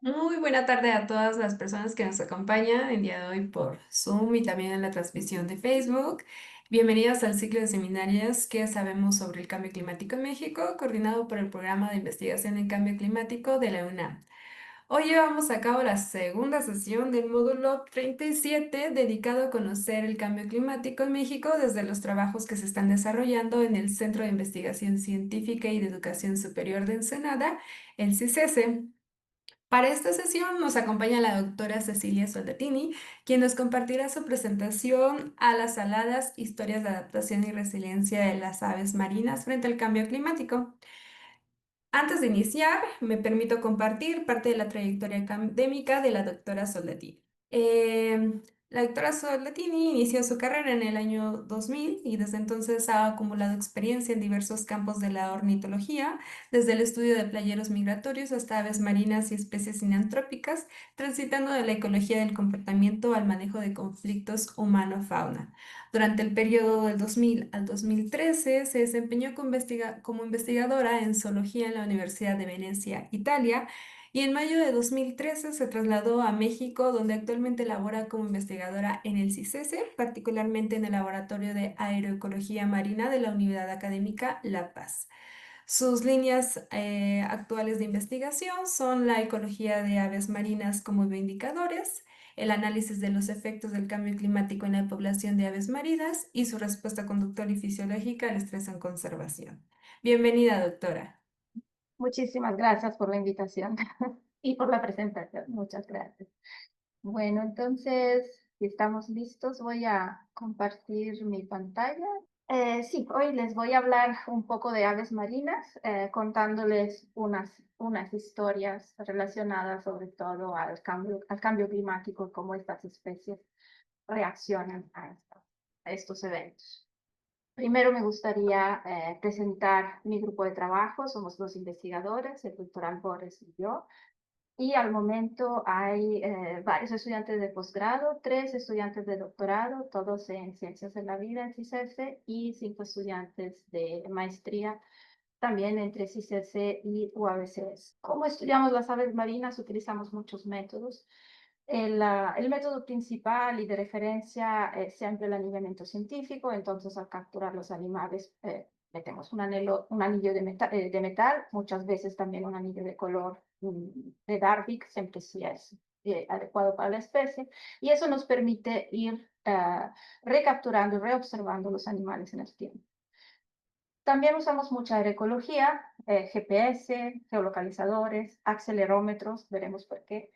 Muy buena tarde a todas las personas que nos acompañan el día de hoy por Zoom y también en la transmisión de Facebook. Bienvenidos al ciclo de seminarios que sabemos sobre el cambio climático en México, coordinado por el Programa de Investigación en Cambio Climático de la UNAM. Hoy llevamos a cabo la segunda sesión del módulo 37 dedicado a conocer el cambio climático en México desde los trabajos que se están desarrollando en el Centro de Investigación Científica y de Educación Superior de Ensenada, el CICESE. Para esta sesión nos acompaña la doctora Cecilia Soldatini, quien nos compartirá su presentación a las aladas historias de adaptación y resiliencia de las aves marinas frente al cambio climático. Antes de iniciar, me permito compartir parte de la trayectoria académica de la doctora Soldatini. La doctora Soldatini inició su carrera en el año 2000 y desde entonces ha acumulado experiencia en diversos campos de la ornitología, desde el estudio de playeros migratorios hasta aves marinas y especies sinantrópicas, transitando de la ecología del comportamiento al manejo de conflictos humano-fauna. Durante el periodo del 2000 al 2013 se desempeñó como investigadora en zoología en la Universidad de Venecia, Italia, y en mayo de 2013 se trasladó a México, donde actualmente labora como investigadora en el CICESE, particularmente en el Laboratorio de Aeroecología Marina de la Unidad Académica La Paz. Sus líneas actuales de investigación son la ecología de aves marinas como bioindicadores, el análisis de los efectos del cambio climático en la población de aves marinas y su respuesta conductual y fisiológica al estrés en conservación. Bienvenida, doctora. Muchísimas gracias por la invitación y por la presentación. Muchas gracias. Bueno, entonces, si estamos listos, voy a compartir mi pantalla. Sí, hoy les voy a hablar un poco de aves marinas, contándoles unas historias relacionadas sobre todo al cambio climático, cómo estas especies reaccionan a estos eventos. Primero me gustaría presentar mi grupo de trabajo. Somos dos investigadores, el doctor Albores y yo. Y al momento hay varios estudiantes de posgrado, 3 estudiantes de doctorado, todos en Ciencias de la Vida en CICESE, y 5 estudiantes de maestría también entre CICESE y UABCS. ¿Cómo estudiamos las aves marinas? Utilizamos muchos métodos. El método principal y de referencia es siempre el anillamiento científico. Entonces, al capturar los animales, metemos un anillo de metal, muchas veces también un anillo de color de Darvik, siempre si es adecuado para la especie, y eso nos permite ir recapturando y reobservando los animales en el tiempo. También usamos mucha aeroecología, GPS, geolocalizadores, acelerómetros, veremos por qué,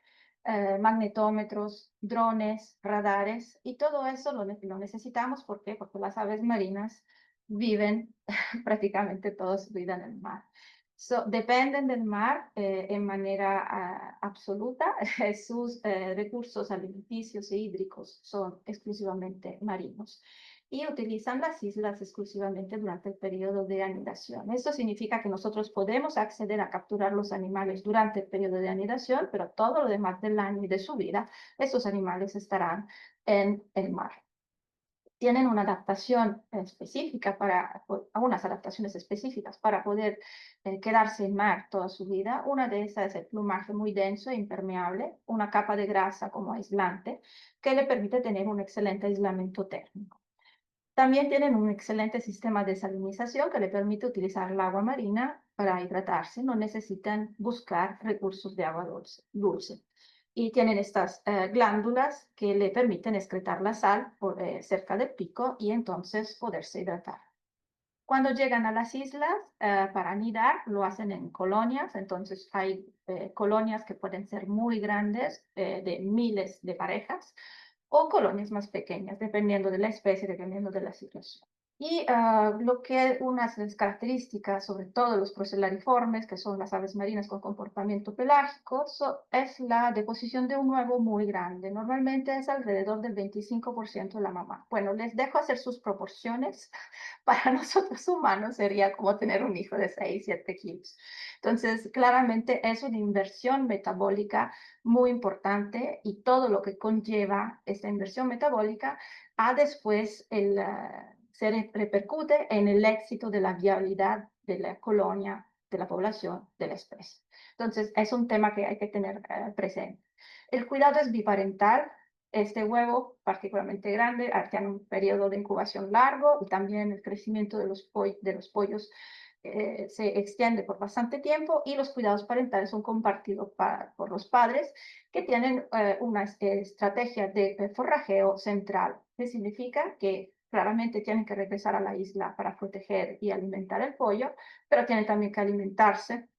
magnetómetros, drones, radares, y todo eso lo necesitamos. ¿Por qué? Porque las aves marinas viven prácticamente toda su vida en el mar. Dependen del mar en manera absoluta. Sus recursos alimenticios e hídricos son exclusivamente marinos y utilizan las islas exclusivamente durante el periodo de anidación. Esto significa que nosotros podemos acceder a capturar los animales durante el periodo de anidación, pero todo lo demás del año y de su vida, estos animales estarán en el mar. Tienen una adaptación específica algunas adaptaciones específicas para poder quedarse en mar toda su vida. Una de esas es el plumaje muy denso e impermeable, una capa de grasa como aislante, que le permite tener un excelente aislamiento térmico. También tienen un excelente sistema de salinización que le permite utilizar el agua marina para hidratarse, no necesitan buscar recursos de agua dulce. Y tienen estas glándulas que le permiten excretar la sal cerca del pico y entonces poderse hidratar. Cuando llegan a las islas para anidar, lo hacen en colonias. Entonces hay colonias que pueden ser muy grandes, de miles de parejas, o colonias más pequeñas, dependiendo de la especie, dependiendo de la situación. Y lo que unas de las características, sobre todo los procelariformes, que son las aves marinas con comportamiento pelágico, es la deposición de un huevo muy grande. Normalmente es alrededor del 25% de la mamá. Bueno, les dejo hacer sus proporciones. Para nosotros humanos sería como tener un hijo de 6, 7 kilos. Entonces, claramente es una inversión metabólica muy importante, y todo lo que conlleva esta inversión metabólica después se repercute en el éxito de la viabilidad de la colonia de la población de la especie. Entonces, es un tema que hay que tener presente. El cuidado es biparental. Este huevo, particularmente grande, tiene un periodo de incubación largo y también el crecimiento de los pollos se extiende por bastante tiempo y los cuidados parentales son compartidos por los padres que tienen una estrategia de forrajeo central, que significa que claramente tienen que regresar a la isla para proteger y alimentar el pollo, pero tienen también que alimentarse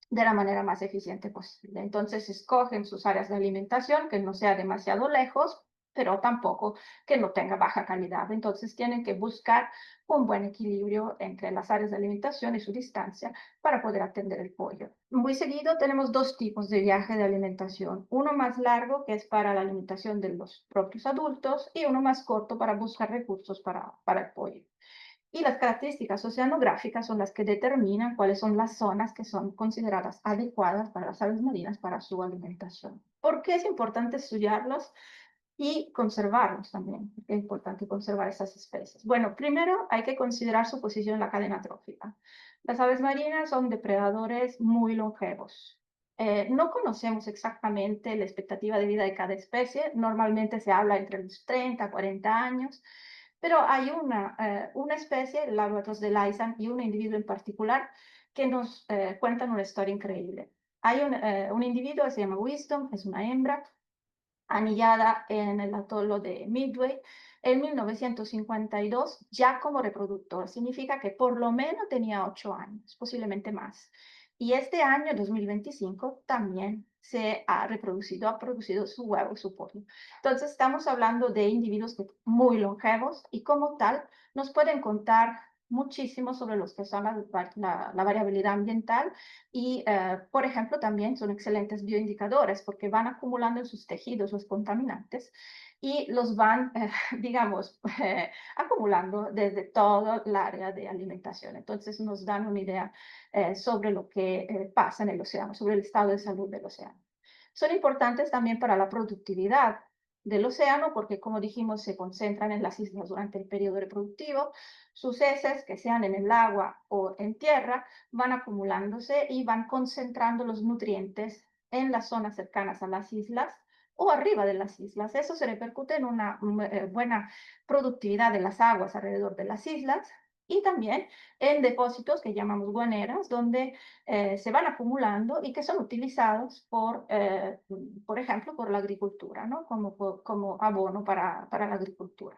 de la manera más eficiente posible. Entonces escogen sus áreas de alimentación que no sea demasiado lejos, pero tampoco que no tenga baja calidad. Entonces tienen que buscar un buen equilibrio entre las áreas de alimentación y su distancia para poder atender el pollo. Muy seguido tenemos dos tipos de viaje de alimentación. Uno más largo, que es para la alimentación de los propios adultos, y uno más corto para buscar recursos para el pollo. Y las características oceanográficas son las que determinan cuáles son las zonas que son consideradas adecuadas para las aves marinas para su alimentación. ¿Por qué es importante estudiarlos y conservarlos también? Es importante conservar esas especies. Bueno, primero hay que considerar su posición en la cadena trófica. Las aves marinas son depredadores muy longevos. No conocemos exactamente la expectativa de vida de cada especie. Normalmente se habla entre los 30 a 40 años. Pero hay una especie, el Albatros de Laysan, y un individuo en particular que nos cuentan una historia increíble. Hay un individuo que se llama Wisdom, es una hembra, anillada en el atolo de Midway en 1952, ya como reproductor. Significa que por lo menos tenía 8 años, posiblemente más. Y este año, 2025, también se ha producido su huevo, su pollo. Entonces, estamos hablando de individuos muy longevos y como tal nos pueden contar muchísimo sobre los que son la variabilidad ambiental y, por ejemplo, también son excelentes bioindicadores porque van acumulando en sus tejidos los contaminantes y los van, digamos, acumulando desde todo el área de alimentación. Entonces nos dan una idea sobre lo que pasa en el océano, sobre el estado de salud del océano. Son importantes también para la productividad del océano porque, como dijimos, se concentran en las islas durante el periodo reproductivo. Sus heces, que sean en el agua o en tierra, van acumulándose y van concentrando los nutrientes en las zonas cercanas a las islas o arriba de las islas. Eso se repercute en una buena productividad de las aguas alrededor de las islas y también en depósitos que llamamos guaneras, donde se van acumulando y que son utilizados por ejemplo, por la agricultura, ¿no? Como abono para la agricultura.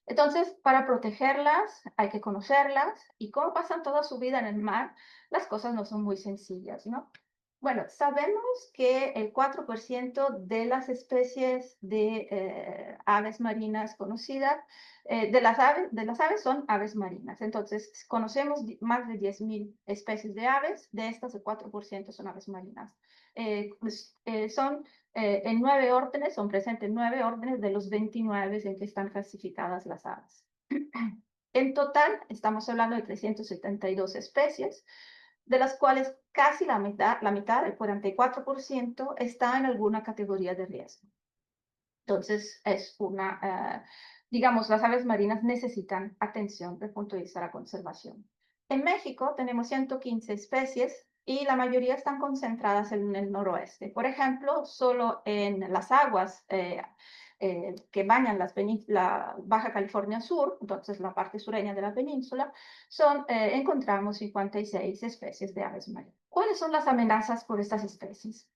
Entonces, para protegerlas hay que conocerlas y como pasan toda su vida en el mar, las cosas no son muy sencillas, ¿no? Bueno, sabemos que el 4% de las especies de aves marinas conocidas, de las aves son aves marinas. Entonces, conocemos más de 10.000 especies de aves, de estas el 4% son aves marinas. Son en 9 órdenes, son presentes en 9 órdenes de los 29 en que están clasificadas las aves. En total, estamos hablando de 372 especies, de las cuales casi la mitad, el 44%, está en alguna categoría de riesgo. Entonces, digamos, las aves marinas necesitan atención desde el punto de vista de la conservación. En México tenemos 115 especies y la mayoría están concentradas en el noroeste. Por ejemplo, solo en las aguas que bañan la Baja California Sur, entonces la parte sureña de la península, encontramos 56 especies de aves marinas. ¿Cuáles son las amenazas por estas especies?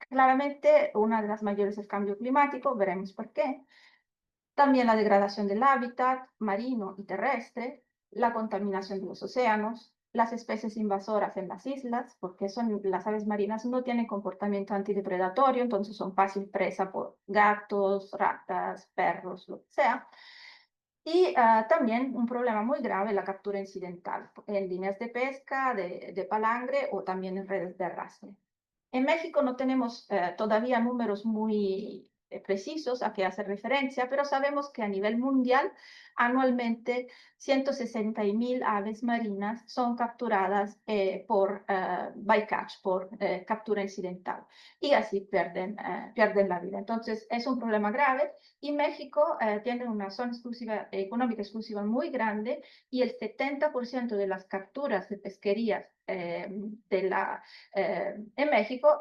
Claramente, una de las mayores es el cambio climático, veremos por qué. También la degradación del hábitat marino y terrestre, la contaminación de los océanos, las especies invasoras en las islas, porque las aves marinas no tienen comportamiento antidepredatorio, entonces son fácil presa por gatos, ratas, perros, lo que sea. Y también un problema muy grave, la captura incidental en líneas de pesca, de palangre o también en redes de arrastre. En México no tenemos todavía números muy precisos a que hacer referencia, pero sabemos que a nivel mundial anualmente 160.000 aves marinas son capturadas por bycatch, por captura incidental, y así pierden la vida. Entonces, es un problema grave y México tiene una zona exclusiva, económica exclusiva muy grande y el 70% de las capturas de pesquerías en México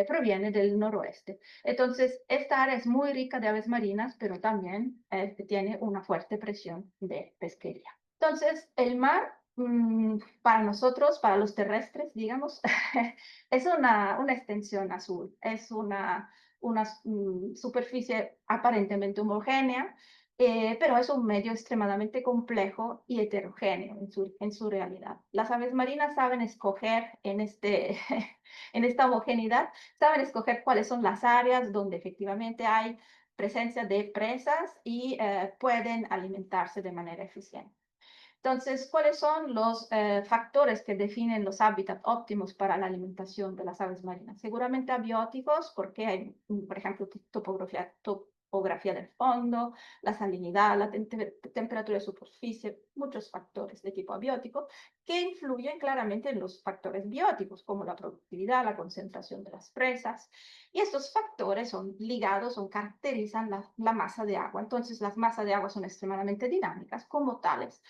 proviene del noroeste. Entonces, esta área es muy rica de aves marinas, pero también tiene una fuerte presión de pesquería. Entonces, el mar, para nosotros, para los terrestres, digamos, es una extensión azul, es una superficie aparentemente homogénea, pero es un medio extremadamente complejo y heterogéneo en su realidad. Las aves marinas saben escoger en esta homogeneidad, saben escoger cuáles son las áreas donde efectivamente hay presencia de presas y pueden alimentarse de manera eficiente. Entonces, ¿cuáles son los factores que definen los hábitats óptimos para la alimentación de las aves marinas? Seguramente abióticos, porque hay, por ejemplo, topografía del fondo, la salinidad, la temperatura de superficie, muchos factores de tipo abiótico que influyen claramente en los factores bióticos, como la productividad, la concentración de las presas. Y estos factores son ligados o caracterizan la masa de agua. Entonces, las masas de agua son extremadamente dinámicas como tales.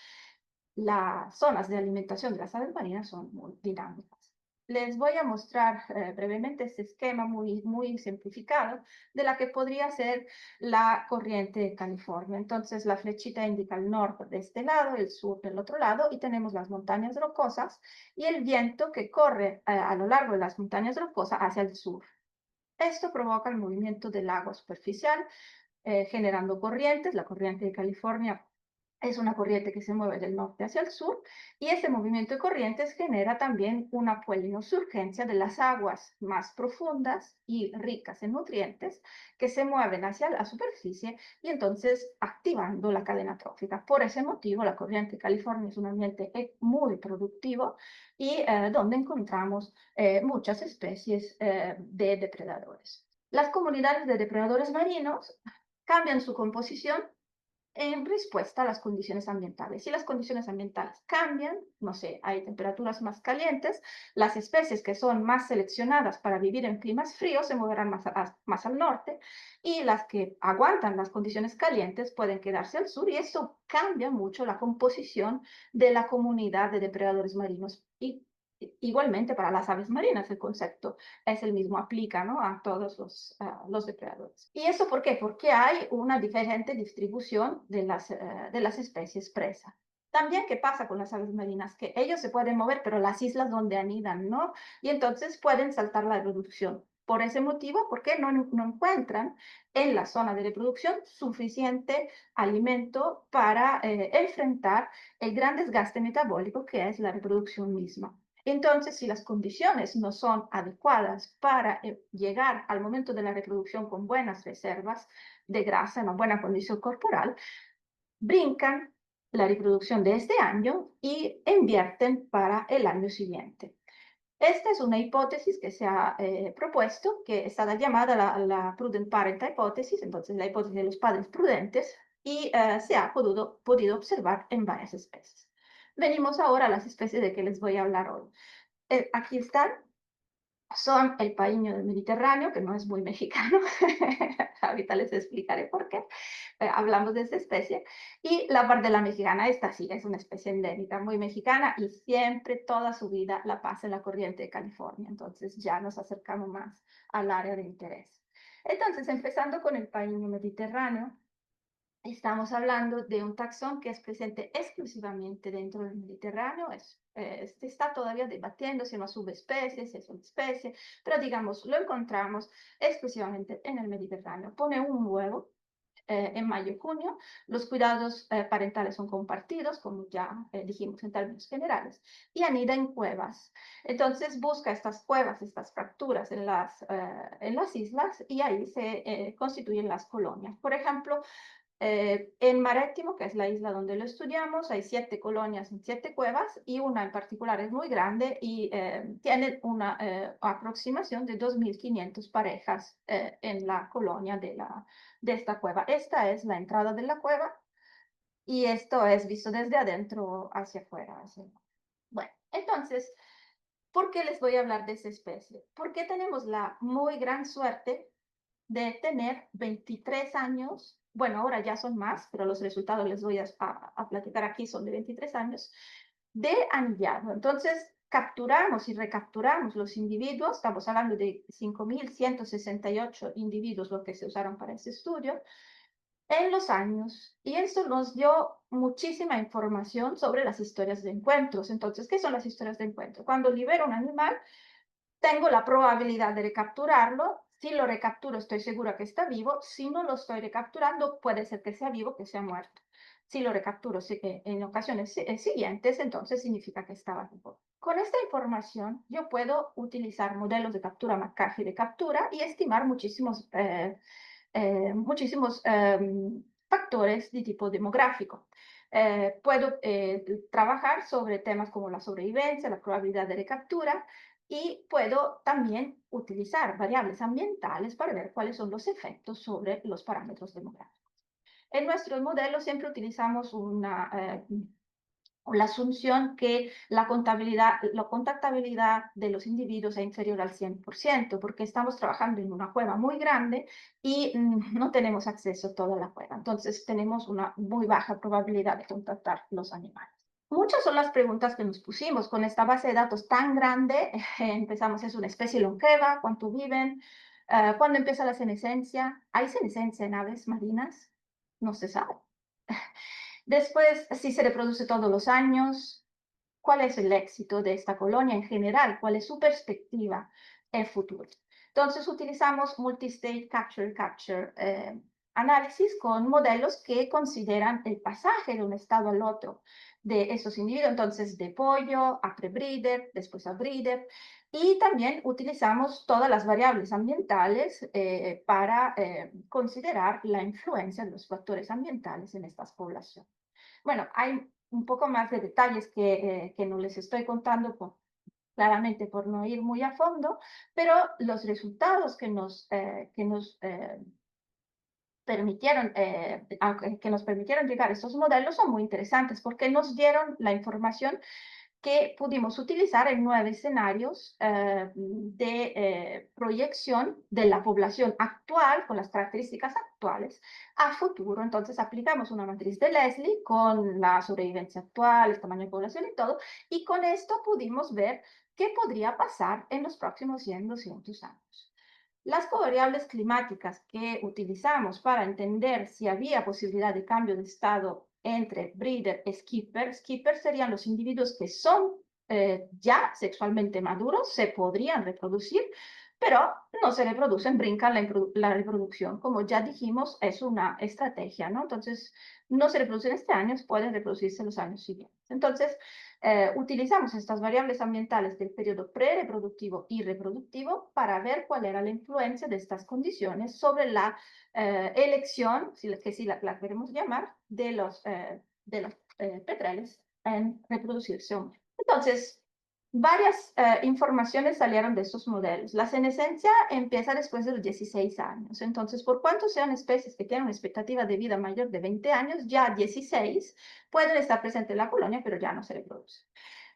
Las zonas de alimentación de las aves marinas son muy dinámicas. Les voy a mostrar brevemente este esquema muy simplificado de la que podría ser la corriente de California. Entonces, la flechita indica el norte de este lado, el sur del otro lado, y tenemos las montañas rocosas y el viento que corre a lo largo de las montañas rocosas hacia el sur. Esto provoca el movimiento del agua superficial, generando corrientes. La corriente de California es una corriente que se mueve del norte hacia el sur y ese movimiento de corrientes genera también una surgencia de las aguas más profundas y ricas en nutrientes que se mueven hacia la superficie y entonces activando la cadena trófica. Por ese motivo, la corriente de California es un ambiente muy productivo y donde encontramos muchas especies de depredadores. Las comunidades de depredadores marinos cambian su composición en respuesta a las condiciones ambientales. Si las condiciones ambientales cambian, no sé, hay temperaturas más calientes, las especies que son más seleccionadas para vivir en climas fríos se moverán más al norte y las que aguantan las condiciones calientes pueden quedarse al sur y eso cambia mucho la composición de la comunidad de depredadores marinos. Y igualmente para las aves marinas el concepto es el mismo, aplica, ¿no?, a todos los depredadores. ¿Y eso por qué? Porque hay una diferente distribución de las especies presa. También, ¿qué pasa con las aves marinas? Que ellos se pueden mover, pero las islas donde anidan, ¿no? Y entonces pueden saltar la reproducción. Por ese motivo, ¿por qué no encuentran en la zona de reproducción suficiente alimento para enfrentar el gran desgaste metabólico que es la reproducción misma? Entonces, si las condiciones no son adecuadas para llegar al momento de la reproducción con buenas reservas de grasa, una buena condición corporal, brincan la reproducción de este año y invierten para el año siguiente. Esta es una hipótesis que se ha propuesto, que está llamada la Prudent Parent Hypothesis, entonces la hipótesis de los padres prudentes, y se ha podido observar en varias especies. Venimos ahora a las especies de que les voy a hablar hoy. Aquí están, son el paíño del Mediterráneo, que no es muy mexicano, ahorita les explicaré por qué, hablamos de esta especie, y la pardela mexicana, esta sí es una especie endémica muy mexicana y siempre toda su vida la pasa en la corriente de California, entonces ya nos acercamos más al área de interés. Entonces, empezando con el paíño mediterráneo, estamos hablando de un taxón que es presente exclusivamente dentro del Mediterráneo. Se está todavía debatiendo si es una subespecie, si es una especie, pero digamos, lo encontramos exclusivamente en el Mediterráneo. Pone un huevo en mayo y junio. Los cuidados parentales son compartidos, como ya dijimos en términos generales, y anida en cuevas. Entonces busca estas cuevas, estas fracturas en las islas, y ahí se constituyen las colonias. Por ejemplo, en Marítimo, que es la isla donde lo estudiamos, hay 7 colonias en 7 cuevas y una en particular es muy grande y tiene una aproximación de 2.500 parejas en la colonia de esta cueva. Esta es la entrada de la cueva y esto es visto desde adentro hacia afuera. Bueno, entonces, ¿por qué les voy a hablar de esa especie? Porque tenemos la muy gran suerte de tener 23 años, bueno, ahora ya son más, pero los resultados les voy a platicar aquí, son de 23 años, de anillado. Entonces, capturamos y recapturamos los individuos, estamos hablando de 5.168 individuos, lo que se usaron para ese estudio, en los años. Y esto nos dio muchísima información sobre las historias de encuentros. Entonces, ¿qué son las historias de encuentro? Cuando libero un animal, tengo la probabilidad de recapturarlo. Si lo recapturo, estoy segura que está vivo. Si no lo estoy recapturando, puede ser que sea vivo, que sea muerto. Si lo recapturo en ocasiones siguientes, entonces significa que estaba vivo. Con esta información, yo puedo utilizar modelos de captura McCarthy de captura y estimar muchísimos factores de tipo demográfico. Puedo trabajar sobre temas como la sobrevivencia, la probabilidad de recaptura, y puedo también utilizar variables ambientales para ver cuáles son los efectos sobre los parámetros demográficos. En nuestros modelos siempre utilizamos la asunción que la contactabilidad de los individuos es inferior al 100%, porque estamos trabajando en una cueva muy grande y no tenemos acceso a toda la cueva. Entonces, tenemos una muy baja probabilidad de contactar los animales. Muchas son las preguntas que nos pusimos con esta base de datos tan grande. Empezamos, ¿es una especie longeva? ¿Cuánto viven? ¿Cuándo empieza la senescencia? ¿Hay senescencia en aves marinas? No se sabe. Después, si se reproduce todos los años, ¿cuál es el éxito de esta colonia en general? ¿Cuál es su perspectiva en futuro? Entonces, utilizamos multi-state capture análisis con modelos que consideran el pasaje de un estado al otro de esos individuos, entonces de pollo a pre-breeder, después a breeder, y también utilizamos todas las variables ambientales para considerar la influencia de los factores ambientales en estas poblaciones. Bueno, hay un poco más de detalles que no les estoy contando claramente por no ir muy a fondo, pero los resultados que nos permitieron llegar a estos modelos son muy interesantes porque nos dieron la información que pudimos utilizar en 9 escenarios de proyección de la población actual, con las características actuales, a futuro. Entonces aplicamos una matriz de Leslie con la sobrevivencia actual, el tamaño de población y todo, y con esto pudimos ver qué podría pasar en los próximos 100, 200 años. Las covariables climáticas que utilizamos para entender si había posibilidad de cambio de estado entre breeder y skipper. Skipper serían los individuos que son ya sexualmente maduros, se podrían reproducir, pero no se reproducen, brincan la reproducción. Como ya dijimos, es una estrategia, ¿no? Entonces, no se reproducen este año, pueden reproducirse en los años siguientes. Entonces, utilizamos estas variables ambientales del periodo prereproductivo y reproductivo para ver cuál era la influencia de estas condiciones sobre la elección, que sí la queremos llamar, de los petreles en reproducirse o no. Entonces, varias informaciones salieron de estos modelos. La senescencia empieza después de los 16 años. Entonces, por cuanto sean especies que tienen una expectativa de vida mayor de 20 años, ya 16 pueden estar presentes en la colonia, pero ya no se reproducen.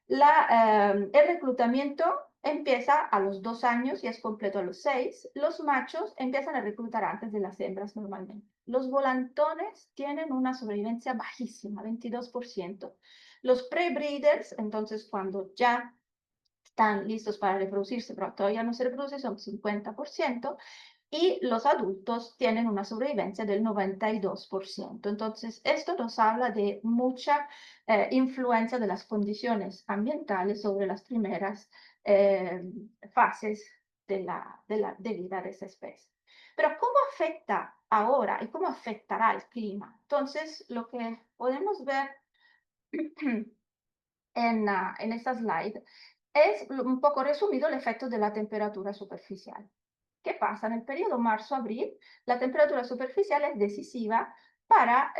El reclutamiento empieza a los 2 años y es completo a los 6. Los machos empiezan a reclutar antes de las hembras normalmente. Los volantones tienen una sobrevivencia bajísima, 22%. Los pre-breeders, entonces cuando ya están listos para reproducirse, pero todavía no se reproducen, son 50%, y los adultos tienen una sobrevivencia del 92%. Entonces, esto nos habla de mucha influencia de las condiciones ambientales sobre las primeras fases de vida de esa especie. Pero, ¿cómo afecta ahora y cómo afectará el clima? Entonces, lo que podemos ver en esta slide es un poco resumido el efecto de la temperatura superficial. ¿Qué pasa? En el periodo marzo-abril, la temperatura superficial es decisiva para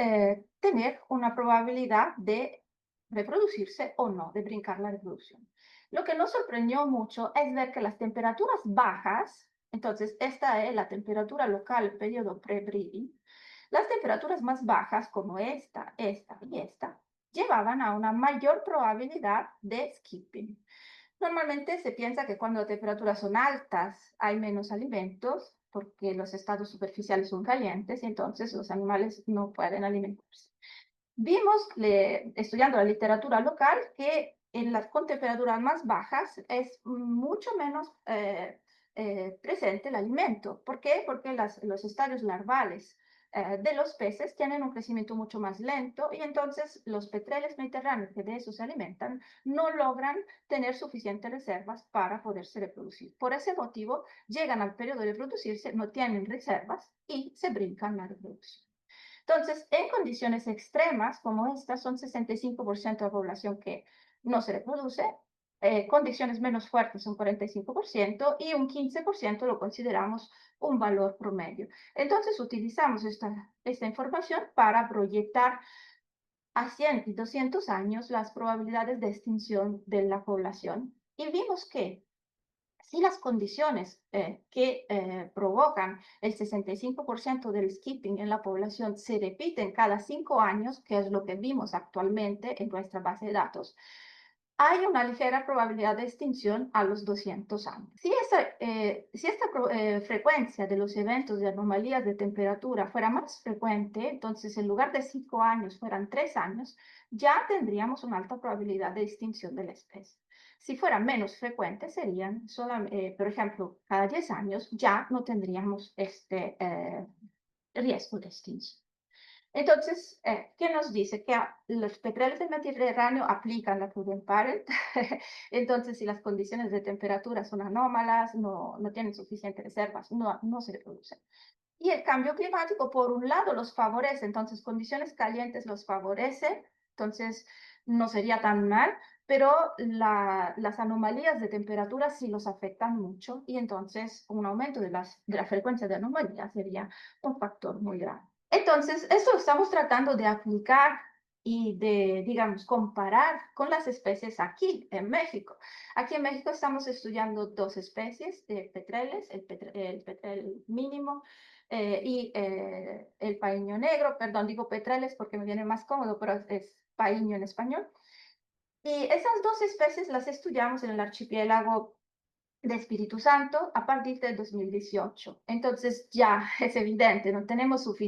tener una probabilidad de reproducirse o no, de brincar la reproducción. Lo que nos sorprendió mucho es ver que las temperaturas bajas, entonces esta es la temperatura local, periodo pre-breeding, Las temperaturas más bajas, como esta y esta, llevaban a una mayor probabilidad de skipping. Normalmente se piensa que cuando las temperaturas son altas hay menos alimentos porque los estados superficiales son calientes y entonces los animales no pueden alimentarse. Vimos, estudiando la literatura local, que con temperaturas más bajas es mucho menos presente el alimento. ¿Por qué? Porque los estadios larvales de los peces tienen un crecimiento mucho más lento y entonces los petreles mediterráneos que de eso se alimentan no logran tener suficientes reservas para poderse reproducir. Por ese motivo, llegan al periodo de reproducirse, no tienen reservas y se brincan la reproducción. Entonces, en condiciones extremas como estas, son 65% de la población que no se reproduce, condiciones menos fuertes son 45% y un 15% lo consideramos un valor promedio. Entonces, utilizamos esta información para proyectar a 100 y 200 años las probabilidades de extinción de la población y vimos que si las condiciones que provocan el 65% del skipping en la población se repiten cada 5 años, que es lo que vimos actualmente en nuestra base de datos, hay una ligera probabilidad de extinción a los 200 años. Si esta frecuencia de los eventos de anomalías de temperatura fuera más frecuente, entonces en lugar de 5 años fueran 3 años, ya tendríamos una alta probabilidad de extinción de la especie. Si fuera menos frecuente, serían, por ejemplo, cada 10 años, ya no tendríamos este riesgo de extinción. Entonces, ¿qué nos dice? Que los petreles del Mediterráneo aplican la prudent parent. Entonces, si las condiciones de temperatura son anómalas, no tienen suficientes reservas, no se reproducen. Y el cambio climático, por un lado, los favorece. Entonces, condiciones calientes los favorece. Entonces, no sería tan mal, pero las anomalías de temperatura sí los afectan mucho y entonces un aumento de la frecuencia de anomalías sería un factor muy grave. Entonces, esto lo estamos tratando de aplicar y de, digamos, comparar con las especies aquí en México. Aquí en México estamos estudiando dos especies de petreles, el petrel mínimo y el paíño negro, perdón, digo petreles porque me viene más cómodo, pero es paíño en español. Y esas dos especies las estudiamos en el archipiélago de Espíritu Santo a partir del 2018. Entonces ya es evidente, no tenemos una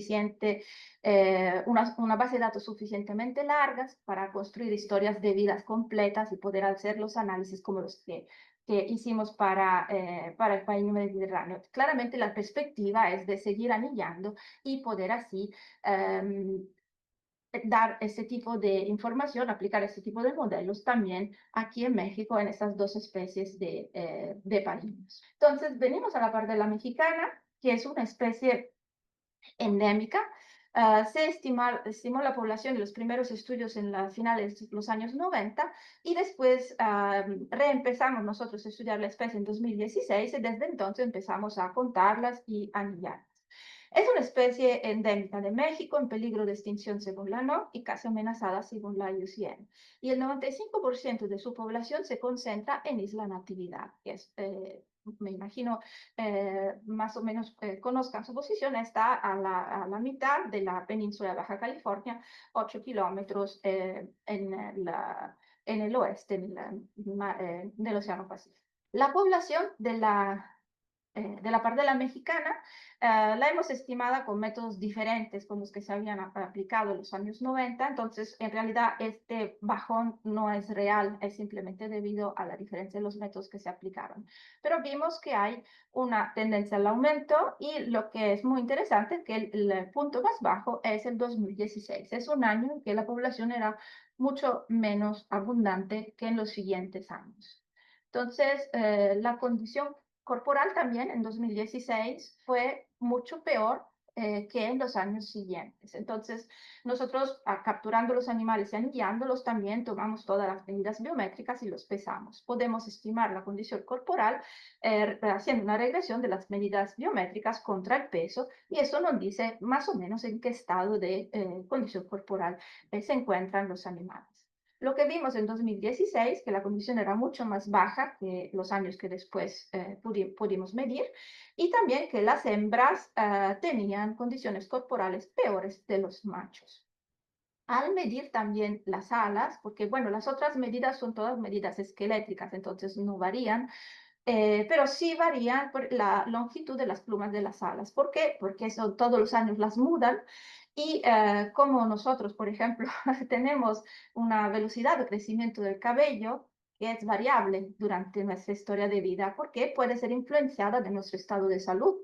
base de datos suficientemente largas para construir historias de vidas completas y poder hacer los análisis como los que hicimos para el país mediterráneo. Claramente la perspectiva es de seguir anillando y poder así dar ese tipo de información, aplicar ese tipo de modelos también aquí en México en estas dos especies de parinos. Entonces, venimos a la parte de la mexicana, que es una especie endémica. Se estimó la población de los primeros estudios en las finales de los años 90 y después reempezamos nosotros a estudiar la especie en 2016 y desde entonces empezamos a contarlas y anillarlas. Es una especie endémica de México, en peligro de extinción según la NOC y casi amenazada según la IUCN. Y el 95% de su población se concentra en Isla Natividad, que es, me imagino, más o menos conozcan su posición, está a la mitad de la península de Baja California, 8 kilómetros en el oeste del Océano Pacífico. La población de la pardela mexicana, la hemos estimada con métodos diferentes con los que se habían aplicado en los años 90, entonces en realidad este bajón no es real, es simplemente debido a la diferencia de los métodos que se aplicaron. Pero vimos que hay una tendencia al aumento y lo que es muy interesante es que el punto más bajo es el 2016, es un año en que la población era mucho menos abundante que en los siguientes años. Entonces, la condición corporal también en 2016 fue mucho peor que en los años siguientes. Entonces, nosotros capturando los animales y anillándolos también tomamos todas las medidas biométricas y los pesamos. Podemos estimar la condición corporal haciendo una regresión de las medidas biométricas contra el peso y eso nos dice más o menos en qué estado de condición corporal se encuentran los animales. Lo que vimos en 2016, que la condición era mucho más baja que los años que después pudimos medir, y también que las hembras tenían condiciones corporales peores de los machos. Al medir también las alas, porque bueno, las otras medidas son todas medidas esqueléticas, entonces no varían, pero sí varían por la longitud de las plumas de las alas. ¿Por qué? Porque eso todos los años las mudan y como nosotros, por ejemplo, tenemos una velocidad de crecimiento del cabello que es variable durante nuestra historia de vida, porque puede ser influenciada de nuestro estado de salud,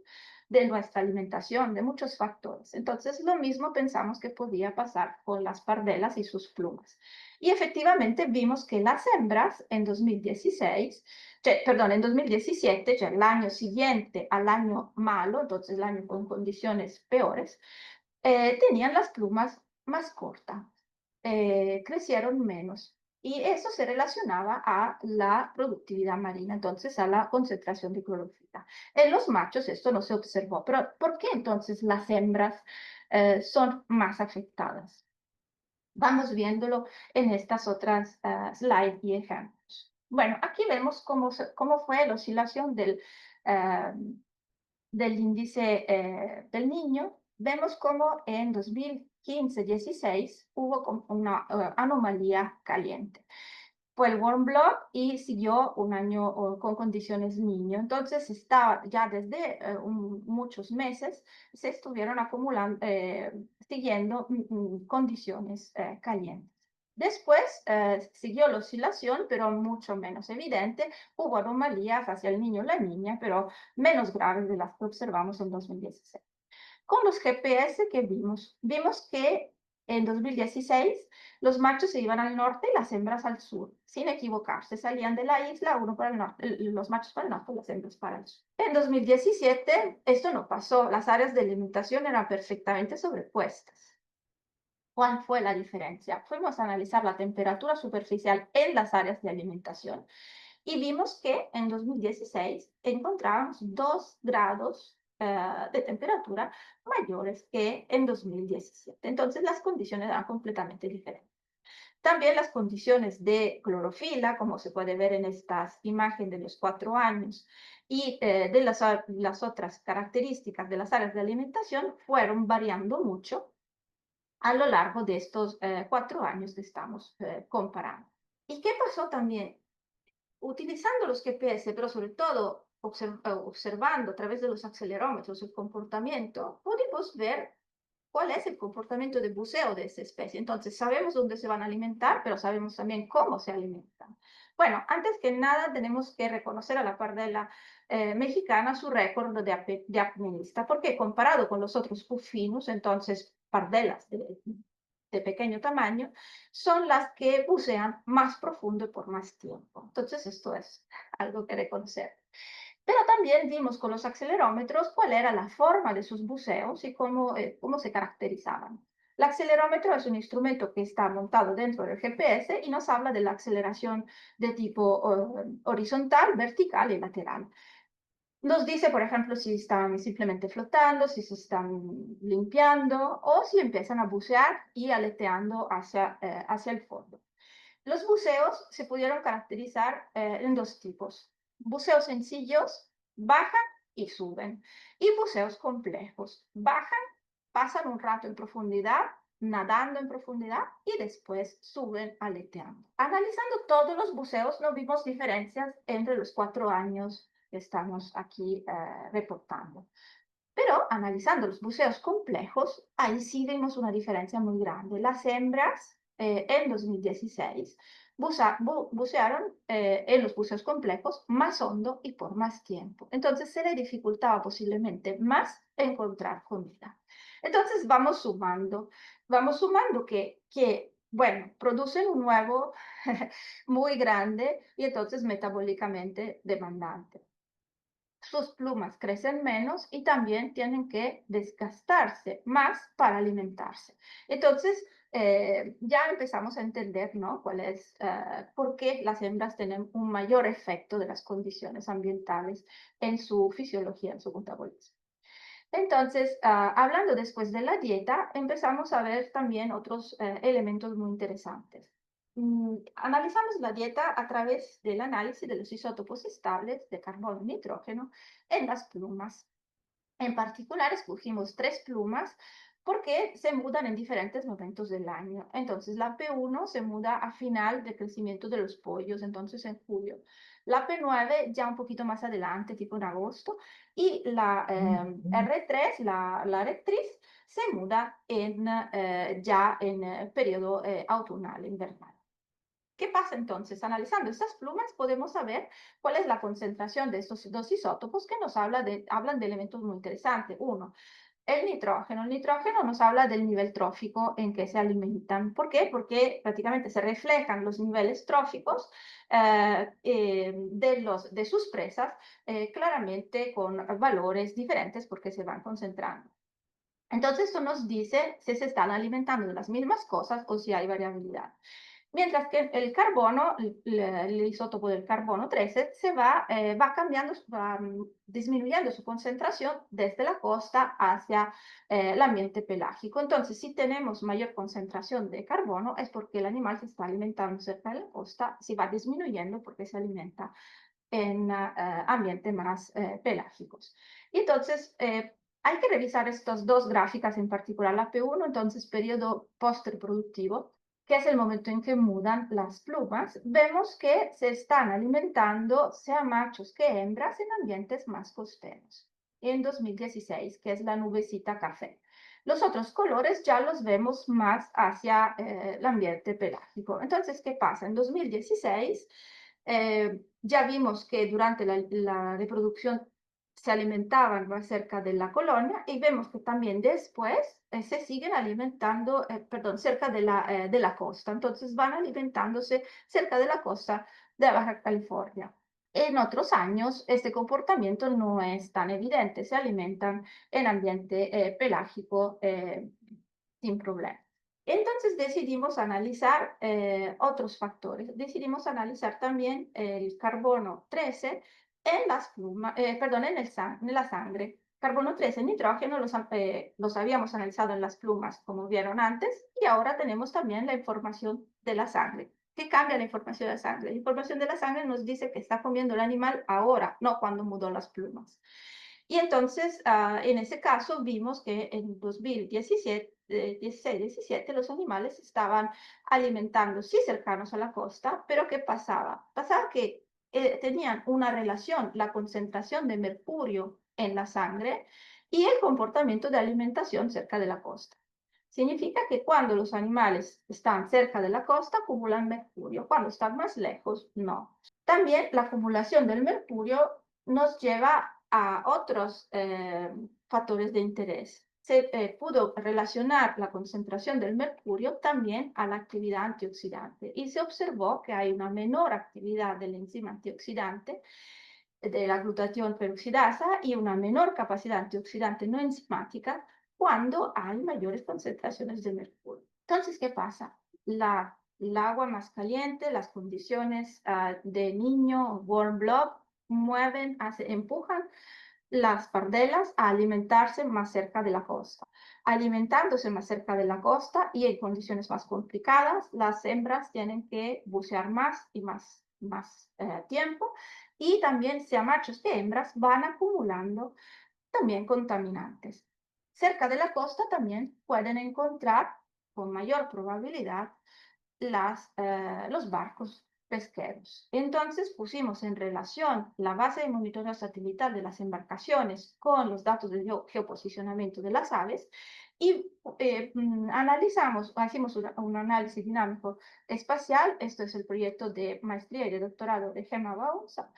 de nuestra alimentación, de muchos factores. Entonces, lo mismo pensamos que podía pasar con las pardelas y sus plumas. Y efectivamente vimos que las hembras en 2016 perdón, en 2017, el año siguiente al año malo, entonces el año con condiciones peores, tenían las plumas más cortas, crecieron menos. Y eso se relacionaba a la productividad marina, entonces a la concentración de clorofila. En los machos esto no se observó, pero ¿por qué entonces las hembras son más afectadas? Vamos viéndolo en estas otras slides y ejemplos. Bueno, aquí vemos cómo fue la oscilación uh, del índice del niño. Vemos cómo en 2015-16 hubo una anomalía caliente. Fue el warm blood y siguió un año con condiciones niño. Entonces, estaba ya desde muchos meses, se estuvieron acumulando, siguiendo condiciones calientes. Después siguió la oscilación, pero mucho menos evidente. Hubo anomalías hacia el niño y la niña, pero menos graves de las que observamos en 2016. Con los GPS que vimos que en 2016 los machos se iban al norte y las hembras al sur, sin equivocarse, salían de la isla, uno para el norte, los machos para el norte y las hembras para el sur. En 2017 esto no pasó, las áreas de alimentación eran perfectamente sobrepuestas. ¿Cuál fue la diferencia? Fuimos a analizar la temperatura superficial en las áreas de alimentación y vimos que en 2016 encontrábamos 2 grados de temperatura mayores que en 2017. Entonces las condiciones eran completamente diferentes. También las condiciones de clorofila, como se puede ver en estas imágenes de los 4 años, y de las otras características de las áreas de alimentación fueron variando mucho a lo largo de estos 4 años que estamos comparando. ¿Y qué pasó también? Utilizando los GPS, pero sobre todo observando a través de los acelerómetros el comportamiento, podemos ver cuál es el comportamiento de buceo de esa especie. Entonces, sabemos dónde se van a alimentar, pero sabemos también cómo se alimentan. Bueno, antes que nada, tenemos que reconocer a la pardela mexicana su récord de apnista, porque comparado con los otros pufinos, entonces pardelas de pequeño tamaño, son las que bucean más profundo y por más tiempo. Entonces, esto es algo que reconocer. Pero también vimos con los acelerómetros cuál era la forma de sus buceos y cómo se caracterizaban. El acelerómetro es un instrumento que está montado dentro del GPS y nos habla de la aceleración de tipo horizontal, vertical y lateral. Nos dice, por ejemplo, si están simplemente flotando, si se están limpiando o si empiezan a bucear y aleteando hacia el fondo. Los buceos se pudieron caracterizar en 2 tipos. Buceos sencillos, bajan y suben. Y buceos complejos, bajan, pasan un rato en profundidad, nadando en profundidad y después suben aleteando. Analizando todos los buceos no vimos diferencias entre los 4 años que estamos aquí reportando. Pero analizando los buceos complejos, ahí sí vimos una diferencia muy grande. Las hembras en 2016 bucearon en los buceos complejos más hondo y por más tiempo. Entonces se le dificultaba posiblemente más encontrar comida. Entonces vamos sumando que bueno, producen un huevo muy grande y entonces metabólicamente demandante. Sus plumas crecen menos y también tienen que desgastarse más para alimentarse. Entonces, ya empezamos a entender, ¿no? Por qué las hembras tienen un mayor efecto de las condiciones ambientales en su fisiología, en su metabolismo. Entonces, hablando después de la dieta, empezamos a ver también otros elementos muy interesantes. Analizamos la dieta a través del análisis de los isótopos estables de carbono y nitrógeno en las plumas. En particular, escogimos 3 plumas porque se mudan en diferentes momentos del año. Entonces, la P1 se muda a final del crecimiento de los pollos, entonces en julio. La P9 ya un poquito más adelante, tipo en agosto. Y la R3, la rectriz, se muda ya en periodo autumnal, invernal. ¿Qué pasa entonces? Analizando estas plumas podemos saber cuál es la concentración de estos dos isótopos que nos hablan de elementos muy interesantes. Uno, el nitrógeno. El nitrógeno nos habla del nivel trófico en que se alimentan. ¿Por qué? Porque prácticamente se reflejan los niveles tróficos de sus presas claramente con valores diferentes porque se van concentrando. Entonces, esto nos dice si se están alimentando de las mismas cosas o si hay variabilidad. Mientras que el carbono, el isótopo del carbono 13, va cambiando, va disminuyendo su concentración desde la costa hacia el ambiente pelágico. Entonces, si tenemos mayor concentración de carbono, es porque el animal se está alimentando cerca de la costa, si va disminuyendo porque se alimenta en ambientes más pelágicos. Y entonces, hay que revisar estas dos gráficas en particular, la P1, entonces periodo postreproductivo, que es el momento en que mudan las plumas, vemos que se están alimentando, sea machos que hembras, en ambientes más costeros. En 2016, que es la nubecita café. Los otros colores ya los vemos más hacia el ambiente pelágico. Entonces, ¿qué pasa? En 2016 ya vimos que durante la reproducción se alimentaban más cerca de la colonia y vemos que también después se siguen alimentando, perdón, cerca de la costa. Entonces van alimentándose cerca de la costa de Baja California. En otros años este comportamiento no es tan evidente, se alimentan en ambiente pelágico sin problema. Entonces decidimos analizar otros factores. Decidimos analizar también el carbono 13 en las plumas, perdón, en la sangre. Carbono 13, nitrógeno, los habíamos analizado en las plumas, como vieron antes, y ahora tenemos también la información de la sangre. ¿Qué cambia la información de la sangre? La información de la sangre nos dice que está comiendo el animal ahora, no cuando mudó las plumas. Y entonces, en ese caso, vimos que en 2017, 16-17, los animales estaban alimentando, sí, cercanos a la costa, pero ¿qué pasaba? Pasaba que tenían una relación, la concentración de mercurio en la sangre y el comportamiento de alimentación cerca de la costa. Significa que cuando los animales están cerca de la costa acumulan mercurio, cuando están más lejos, no. También la acumulación del mercurio nos lleva a otros factores de interés. Se pudo relacionar la concentración del mercurio también a la actividad antioxidante y se observó que hay una menor actividad del enzima antioxidante de la glutatión peroxidasa y una menor capacidad antioxidante no enzimática cuando hay mayores concentraciones de mercurio. Entonces, ¿qué pasa? El agua más caliente, las condiciones de niño, warm blood, empujan las pardelas a alimentarse más cerca de la costa. Alimentándose más cerca de la costa y en condiciones más complicadas, las hembras tienen que bucear más y más tiempo y también sea machos que hembras van acumulando también contaminantes. Cerca de la costa también pueden encontrar con mayor probabilidad los barcos pesqueros. Entonces pusimos en relación la base de monitoreo satelital de las embarcaciones con los datos de geoposicionamiento de las aves y hicimos un análisis dinámico espacial. Esto es el proyecto de maestría y de doctorado de Gemma Baunza,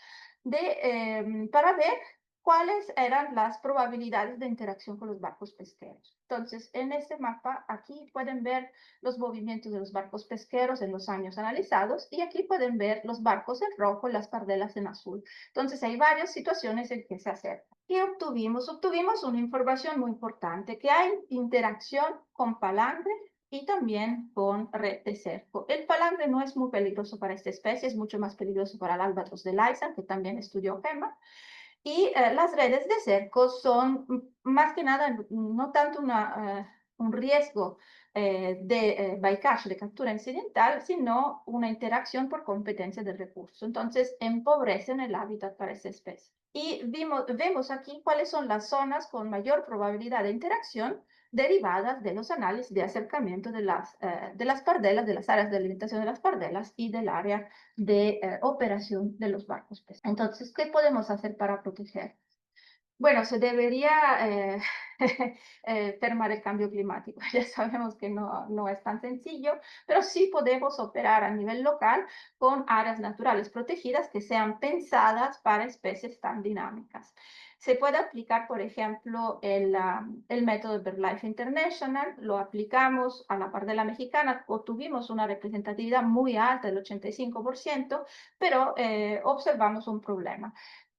para ver cuáles eran las probabilidades de interacción con los barcos pesqueros. Entonces, en este mapa, aquí pueden ver los movimientos de los barcos pesqueros en los años analizados y aquí pueden ver los barcos en rojo y las pardelas en azul. Entonces, hay varias situaciones en que se acercan. ¿Qué obtuvimos? Obtuvimos una información muy importante, que hay interacción con palangre y también con red de cerco. El palangre no es muy peligroso para esta especie, es mucho más peligroso para el albatros de Lysa, que también estudió Gemma. Y las redes de cerco son más que nada no tanto un riesgo de bycatch, de captura incidental, sino una interacción por competencia del recurso. Entonces, empobrecen el hábitat para esa especie. Y vemos aquí cuáles son las zonas con mayor probabilidad de interacción derivadas de los análisis de acercamiento de las pardelas, de las áreas de alimentación de las pardelas y del área de operación de los barcos pesqueros. Entonces, ¿qué podemos hacer para proteger? Bueno, se debería fermar el cambio climático. Ya sabemos que no es tan sencillo, pero sí podemos operar a nivel local con áreas naturales protegidas que sean pensadas para especies tan dinámicas. Se puede aplicar, por ejemplo, el método BirdLife International, lo aplicamos a la pardela mexicana, obtuvimos una representatividad muy alta del 85%, pero observamos un problema.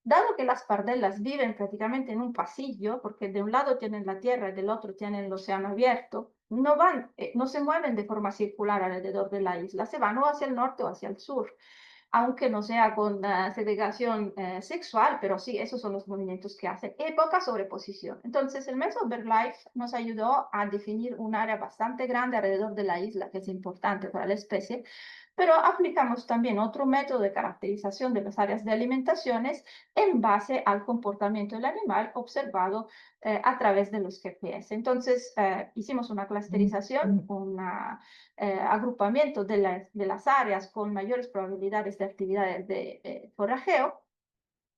Dado que las pardelas viven prácticamente en un pasillo, porque de un lado tienen la tierra y del otro tienen el océano abierto, no se mueven de forma circular alrededor de la isla, se van o hacia el norte o hacia el sur, aunque no sea con segregación sexual, pero sí, esos son los movimientos que hacen. Y poca sobreposición. Entonces, el método BirdLife nos ayudó a definir un área bastante grande alrededor de la isla, que es importante para la especie, pero aplicamos también otro método de caracterización de las áreas de alimentaciones en base al comportamiento del animal observado a través de los GPS. Entonces, hicimos una clusterización, un agrupamiento de las áreas con mayores probabilidades de actividades de forrajeo,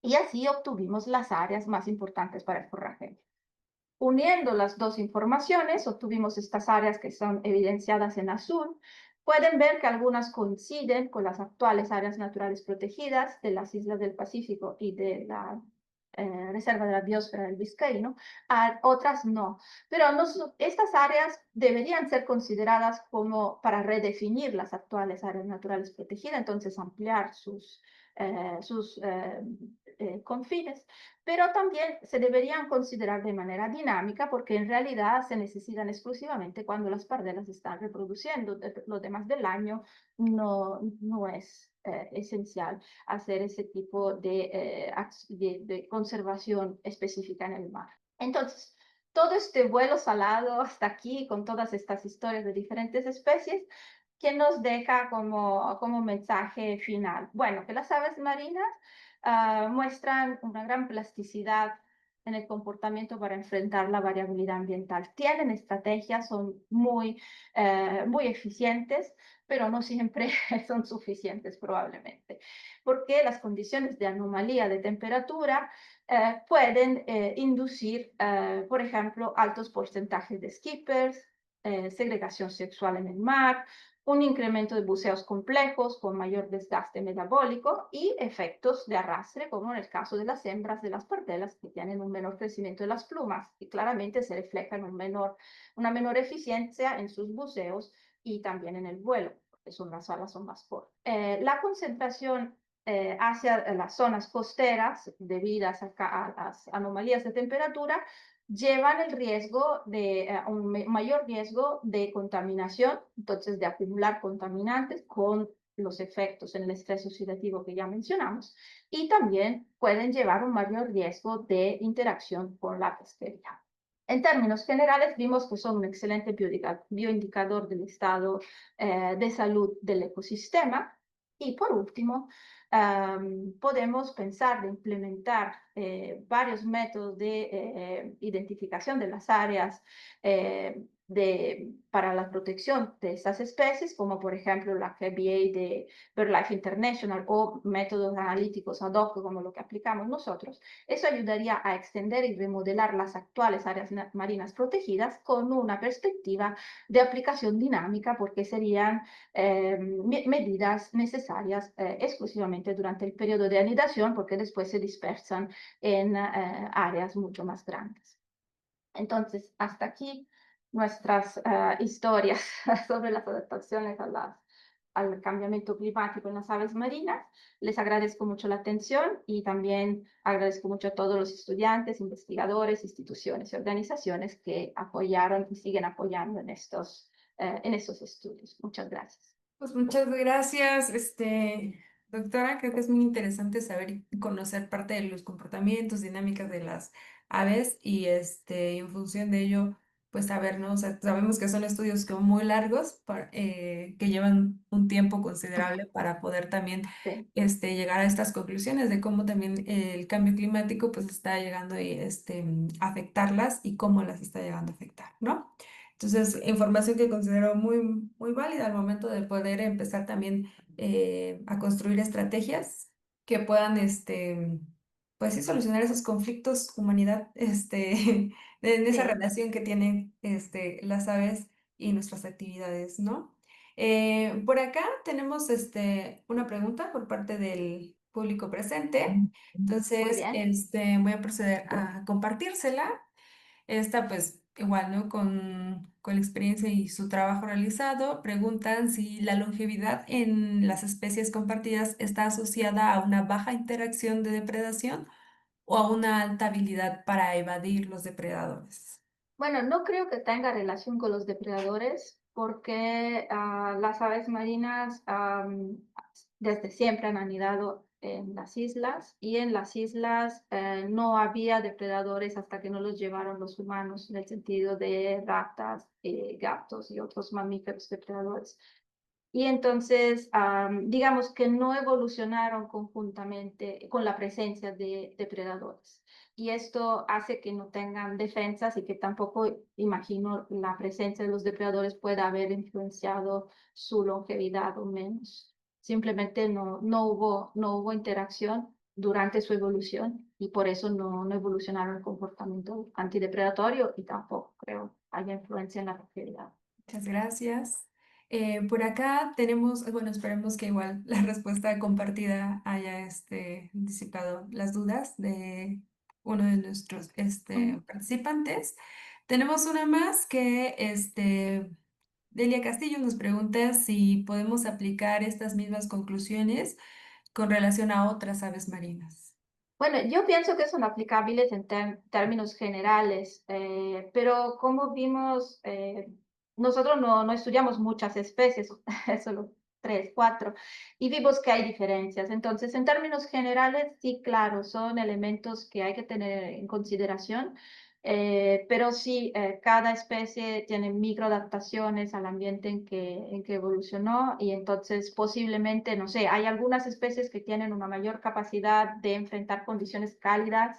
y así obtuvimos las áreas más importantes para el forrajeo. Uniendo las dos informaciones, obtuvimos estas áreas que son evidenciadas en azul. Pueden ver que algunas coinciden con las actuales áreas naturales protegidas de las islas del Pacífico y de la Reserva de la Biosfera del Vizcaíno, otras no. Pero estas áreas deberían ser consideradas como para redefinir las actuales áreas naturales protegidas, entonces ampliar sus confines, pero también se deberían considerar de manera dinámica porque en realidad se necesitan exclusivamente cuando las pardelas están reproduciendo. Lo demás del año no es esencial hacer ese tipo de conservación específica en el mar. Entonces, todo este vuelo salado hasta aquí con todas estas historias de diferentes especies que nos deja como mensaje final. Bueno, que las aves marinas muestran una gran plasticidad en el comportamiento para enfrentar la variabilidad ambiental. Tienen estrategias, son muy eficientes, pero no siempre son suficientes probablemente, porque las condiciones de anomalía de temperatura pueden inducir, por ejemplo, altos porcentajes de skippers, segregación sexual en el mar, un incremento de buceos complejos con mayor desgaste metabólico y efectos de arrastre, como en el caso de las hembras de las pardelas que tienen un menor crecimiento de las plumas y claramente se refleja en una menor eficiencia en sus buceos y también en el vuelo, porque las alas son más cortas. La concentración hacia las zonas costeras, debidas a las anomalías de temperatura, llevan el riesgo un mayor riesgo de contaminación, entonces de acumular contaminantes con los efectos en el estrés oxidativo que ya mencionamos, y también pueden llevar un mayor riesgo de interacción con la pesquería. En términos generales, vimos que son un excelente bioindicador del estado de salud del ecosistema. Y por último, podemos pensar de implementar varios métodos de identificación de las áreas para la protección de estas especies, como por ejemplo la KBA de BirdLife International o métodos analíticos ad hoc como lo que aplicamos nosotros. Eso ayudaría a extender y remodelar las actuales áreas marinas protegidas con una perspectiva de aplicación dinámica, porque serían medidas necesarias exclusivamente durante el periodo de anidación, porque después se dispersan en áreas mucho más grandes. Entonces, hasta aquí nuestras historias sobre las adaptaciones al cambiamiento climático en las aves marinas. Les agradezco mucho la atención y también agradezco mucho a todos los estudiantes, investigadores, instituciones y organizaciones que apoyaron y siguen apoyando en estos estudios. Muchas gracias. Pues muchas gracias, doctora. Creo que es muy interesante saber y conocer parte de los comportamientos, dinámicas de las aves y en función de ello pues saber, ¿no? O sea, sabemos que son estudios como muy largos, que llevan un tiempo considerable para poder también Sí, llegar a estas conclusiones de cómo también el cambio climático pues está llegando a afectarlas y cómo las está llegando a afectar, ¿no? Entonces, información que considero muy, muy válida al momento de poder empezar también a construir estrategias que puedan, pues sí, solucionar esos conflictos humanidad, en esa sí, relación que tienen las aves y nuestras actividades, ¿no? Por acá tenemos una pregunta por parte del público presente. muy Entonces, bien. voy a proceder a compartírsela. Esta, pues, igual, ¿no? Con la experiencia y su trabajo realizado, preguntan si la longevidad en las especies compartidas está asociada a una baja interacción de depredación o a una alta habilidad para evadir los depredadores. Bueno, no creo que tenga relación con los depredadores porque las aves marinas desde siempre han anidado en las islas y en las islas no había depredadores hasta que no los llevaron los humanos en el sentido de ratas, gatos y otros mamíferos depredadores. Y entonces, digamos que no evolucionaron conjuntamente con la presencia de depredadores. Y esto hace que no tengan defensas y que tampoco, imagino, la presencia de los depredadores pueda haber influenciado su longevidad o menos. Simplemente no hubo interacción durante su evolución y por eso no evolucionaron el comportamiento antidepredatorio y tampoco creo haya influencia en la longevidad. Muchas gracias. Por acá tenemos, bueno, esperemos que igual la respuesta compartida haya disipado las dudas de uno de nuestros Mm. participantes. Tenemos una más que Delia Castillo nos pregunta si podemos aplicar estas mismas conclusiones con relación a otras aves marinas. Bueno, yo pienso que son aplicables en términos generales, pero como vimos, nosotros no estudiamos muchas especies, solo tres, cuatro, y vimos que hay diferencias. Entonces, en términos generales, sí, claro, son elementos que hay que tener en consideración, pero sí, cada especie tiene microadaptaciones al ambiente en que evolucionó y entonces posiblemente, no sé, hay algunas especies que tienen una mayor capacidad de enfrentar condiciones cálidas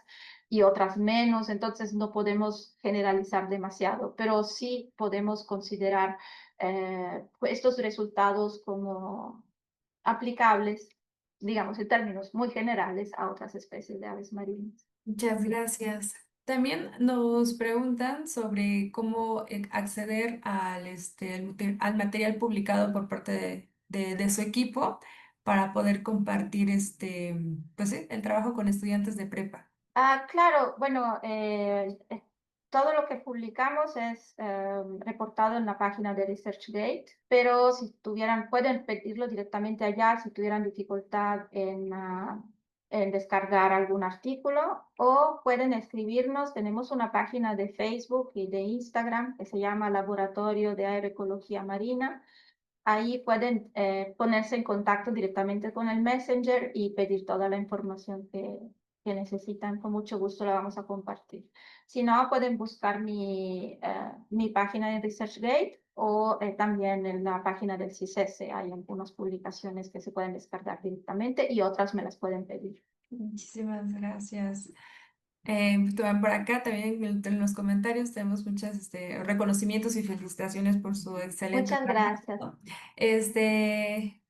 y otras menos, entonces no podemos generalizar demasiado, pero sí podemos considerar estos resultados como aplicables, digamos, en términos muy generales a otras especies de aves marinas. Muchas gracias. También nos preguntan sobre cómo acceder al material publicado por parte de su equipo para poder compartir pues sí, el trabajo con estudiantes de prepa. Claro, bueno, todo lo que publicamos es reportado en la página de ResearchGate, pero si tuvieran, pueden pedirlo directamente allá si tuvieran dificultad en descargar algún artículo o pueden escribirnos. Tenemos una página de Facebook y de Instagram que se llama Laboratorio de Aeroecología Marina. Ahí pueden ponerse en contacto directamente con el Messenger y pedir toda la información que necesitan. Con mucho gusto la vamos a compartir. Si no, pueden buscar mi página de ResearchGate o también en la página del CISESE. Hay algunas publicaciones que se pueden descargar directamente y otras me las pueden pedir. Muchísimas gracias. Por acá también en los comentarios tenemos muchos reconocimientos y felicitaciones por su excelente Muchas gracias. trabajo.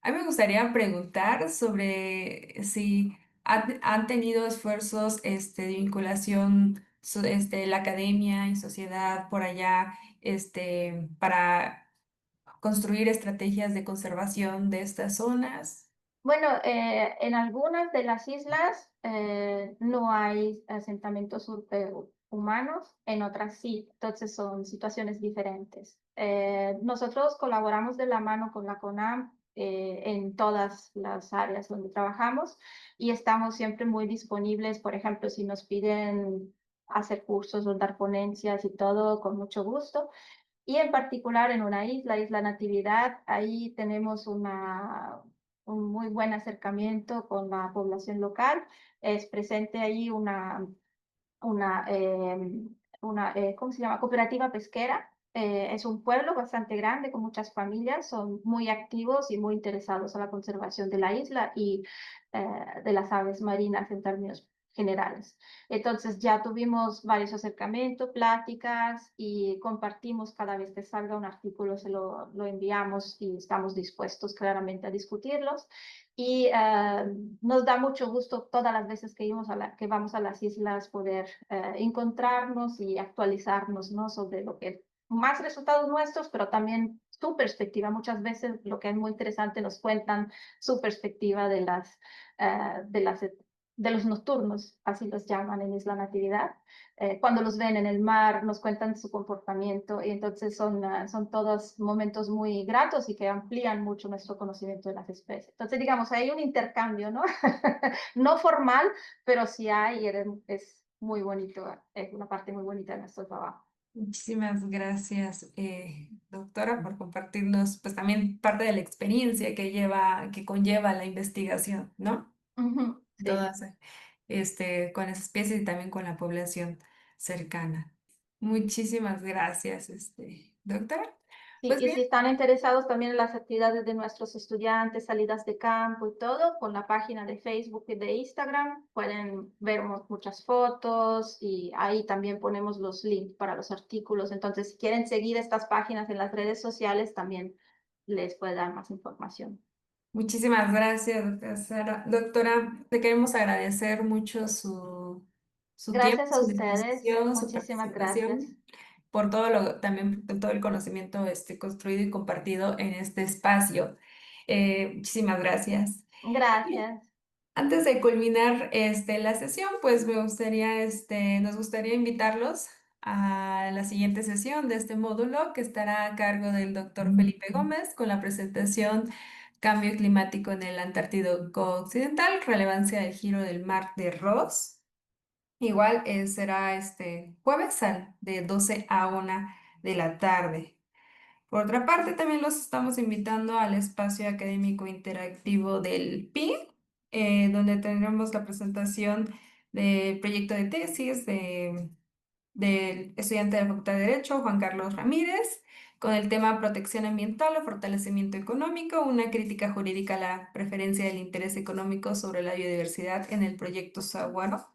A mí me gustaría preguntar sobre si han tenido esfuerzos de vinculación la academia y sociedad por allá para construir estrategias de conservación de estas zonas. Bueno, en algunas de las islas no hay asentamientos humanos, en otras sí, entonces son situaciones diferentes. Nosotros colaboramos de la mano con la CONAM en todas las áreas donde trabajamos y estamos siempre muy disponibles, por ejemplo, si nos piden hacer cursos o dar ponencias y todo, con mucho gusto. Y en particular en una isla, Isla Natividad, ahí tenemos un muy buen acercamiento con la población local. Es presente ahí una una, ¿cómo se llama? Cooperativa pesquera. Es un pueblo bastante grande con muchas familias, son muy activos y muy interesados a la conservación de la isla y de las aves marinas en términos generales. Entonces ya tuvimos varios acercamientos, pláticas y compartimos cada vez que salga un artículo, lo enviamos y estamos dispuestos claramente a discutirlos. Y nos da mucho gusto todas las veces que, que vamos a las islas poder encontrarnos y actualizarnos, ¿no? Sobre lo que más resultados nuestros, pero también su perspectiva. Muchas veces lo que es muy interesante nos cuentan su perspectiva eh, de las de los nocturnos, así los llaman en Isla Natividad. Cuando los ven en el mar, nos cuentan su comportamiento y entonces son todos momentos muy gratos y que amplían mucho nuestro conocimiento de las especies. Entonces, digamos, hay un intercambio, ¿no? No formal, pero sí hay y es muy bonito, es una parte muy bonita de nuestro trabajo. Muchísimas gracias, doctora, por compartirnos, pues también parte de la experiencia que lleva, que conlleva la investigación, ¿no? Ujú, sí. Todas, con las especies y también con la población cercana. Muchísimas gracias, doctora. Sí, Pues y bien, si están interesados también en las actividades de nuestros estudiantes, salidas de campo y todo, con la página de Facebook y de Instagram pueden ver muchas fotos y ahí también ponemos los links para los artículos. Entonces, si quieren seguir estas páginas en las redes sociales, también les puede dar más información. muchísimas gracias, doctora Sara. Doctora, te queremos agradecer mucho su tiempo, Gracias a su ustedes, disposición, su muchísimas gracias. participación, por todo lo, también por todo el conocimiento construido y compartido en este espacio. Muchísimas gracias. Gracias. Antes de culminar la sesión, pues me gustaría, nos gustaría invitarlos a la siguiente sesión de este módulo que estará a cargo del doctor Felipe Gómez con la presentación Cambio climático en el Antártico Occidental, relevancia del giro del mar de Ross. Igual será este jueves de 12 a 1 de la tarde. Por otra parte, también los estamos invitando al espacio académico interactivo del PI, donde tendremos la presentación del proyecto de tesis del estudiante de la Facultad de Derecho, Juan Carlos Ramírez, con el tema protección ambiental o fortalecimiento económico, una crítica jurídica a la preferencia del interés económico sobre la biodiversidad en el proyecto Saguaro.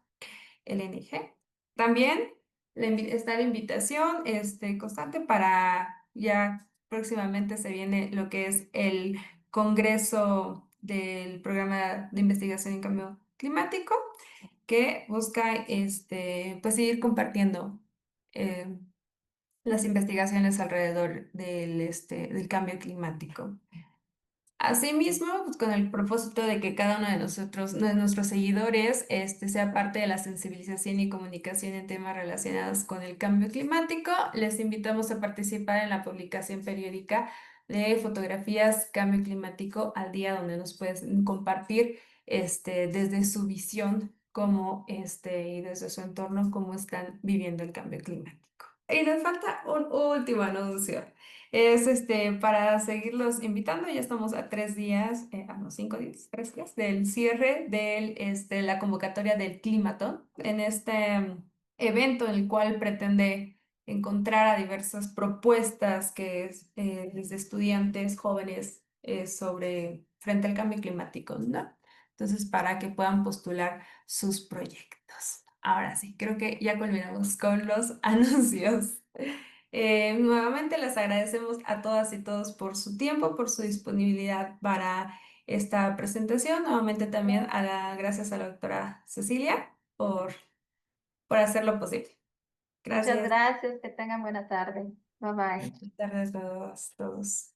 LNG. También está la invitación constante para ya próximamente se viene lo que es el Congreso del Programa de Investigación en Cambio Climático, que busca pues seguir compartiendo eh, las investigaciones alrededor del cambio climático. Asimismo, pues, con el propósito de que cada uno de nosotros, de nuestros seguidores, sea parte de la sensibilización y comunicación en temas relacionados con el cambio climático, les invitamos a participar en la publicación periódica de fotografías Cambio Climático al día, donde nos pueden compartir desde su visión cómo, y desde su entorno cómo están viviendo el cambio climático. Y nos falta un último anuncio. Es para seguirlos invitando, ya estamos a 3 días, no, 5 días, 3 días del cierre la convocatoria del Climatón, en este evento en el cual pretende encontrar a diversas propuestas que es desde estudiantes jóvenes sobre frente al cambio climático, ¿no? Entonces, para que puedan postular sus proyectos. Ahora sí, creo que ya culminamos con los anuncios. Nuevamente les agradecemos a todas y todos por su tiempo, por su disponibilidad para esta presentación. Nuevamente también gracias a la doctora Cecilia por hacerlo posible. Muchas Gracias. gracias, que tengan buena tarde. Bye bye. Buenas tardes a todos.